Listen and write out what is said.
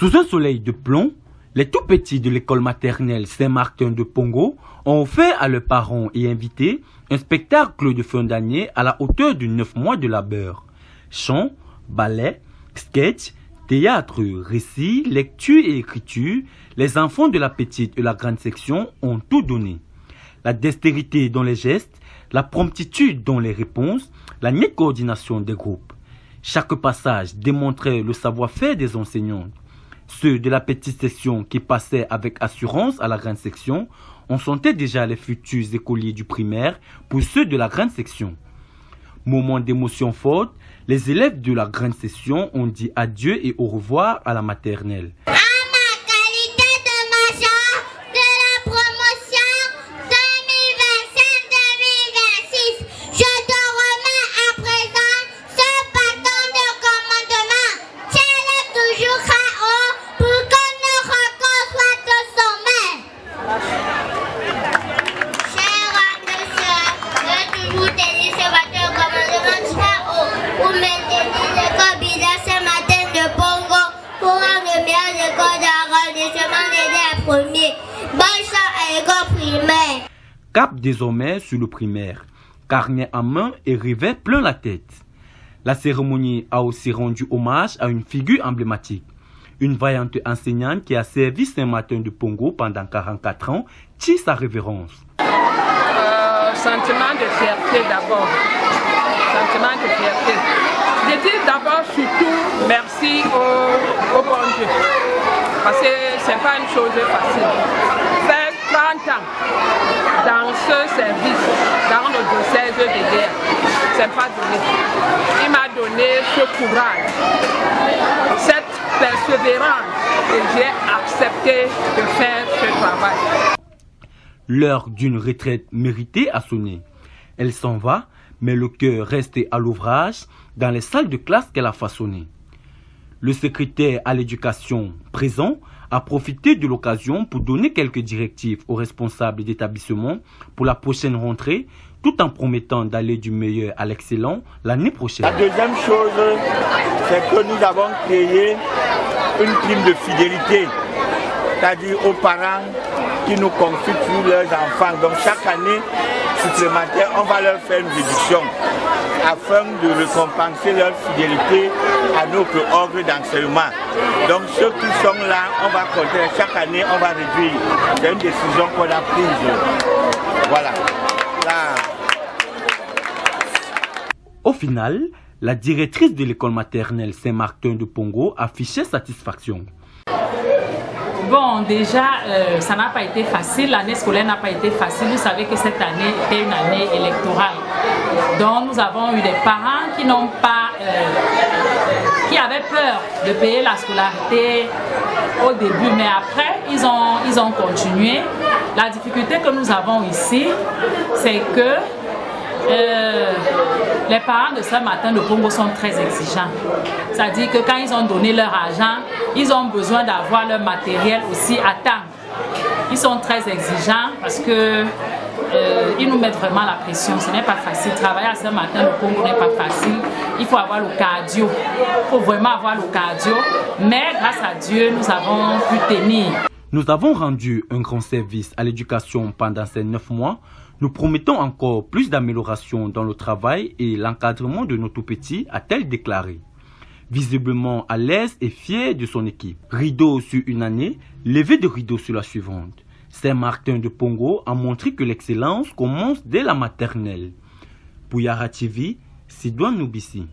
Sous un soleil de plomb, les tout petits de l'école maternelle Saint-Martin de Pongo ont offert à leurs parents et invités un spectacle de fin d'année à la hauteur de 9 mois de labeur. Chant, ballet, sketch, théâtre, récits, lecture et écriture, les enfants de la petite et la grande section ont tout donné. La dextérité dans les gestes, la promptitude dans les réponses, la nette coordination des groupes. Chaque passage démontrait le savoir-faire des enseignants. Ceux de la petite section qui passaient avec assurance à la grande section, on sentait déjà les futurs écoliers du primaire pour ceux de la grande section. Moment d'émotion forte, les élèves de la grande section ont dit adieu et au revoir à la maternelle. Cap désormais sur le primaire, carnet en main et rêvait plein la tête. La cérémonie a aussi rendu hommage à une figure emblématique, une vaillante enseignante qui a servi Saint-Martin de Pongo pendant 44 ans, tire sa révérence. Sentiment de fierté d'abord, sentiment de fierté. Je dis d'abord surtout merci au bon Dieu, parce que ce n'est pas une chose facile. Faire 30 ans dans ce service, dans le diocèse de guerre, ce n'est pas donné. Il m'a donné ce courage, cette persévérance, et j'ai accepté de faire ce travail. L'heure d'une retraite méritée a sonné. Elle s'en va, mais le cœur reste à l'ouvrage dans les salles de classe qu'elle a façonnées. Le secrétaire à l'éducation présent a profité de l'occasion pour donner quelques directives aux responsables d'établissement pour la prochaine rentrée, tout en promettant d'aller du meilleur à l'excellent l'année prochaine. La deuxième chose, c'est que nous avons créé une prime de fidélité, c'est-à-dire aux parents qui nous confient tous leurs enfants. Donc chaque année supplémentaire, on va leur faire une réduction afin de récompenser leur fidélité à notre ordre d'enseignement. Donc ceux qui sont là, on va compter. Chaque année, on va réduire. C'est une décision qu'on a prise. Voilà. Là. Au final, la directrice de l'école maternelle Saint-Martin de Pongo affichait satisfaction. Bon, déjà, ça n'a pas été facile. L'année scolaire n'a pas été facile. Vous savez que cette année était une année électorale. Donc, nous avons eu des parents qui n'ont pas, qui avaient peur de payer la scolarité au début, mais après, ils ont continué. La difficulté que nous avons ici, c'est que les parents de Saint-Martin de Pongo sont très exigeants. C'est-à-dire que quand ils ont donné leur argent, ils ont besoin d'avoir leur matériel aussi à temps. Ils sont très exigeants parce que ils nous mettent vraiment la pression. Ce n'est pas facile. Travailler à Saint-Martin de Pongo n'est pas facile. Il faut avoir le cardio. Il faut vraiment avoir le cardio. Mais grâce à Dieu, nous avons pu tenir. Nous avons rendu un grand service à l'éducation pendant ces 9 mois. Nous promettons encore plus d'améliorations dans le travail et l'encadrement de nos tout-petits, a-t-elle déclaré. Visiblement à l'aise et fière de son équipe. Rideau sur une année, levé de rideau sur la suivante. Saint-Martin de Pongo a montré que l'excellence commence dès la maternelle. Pour Yara TV, Sidoine Noubissi.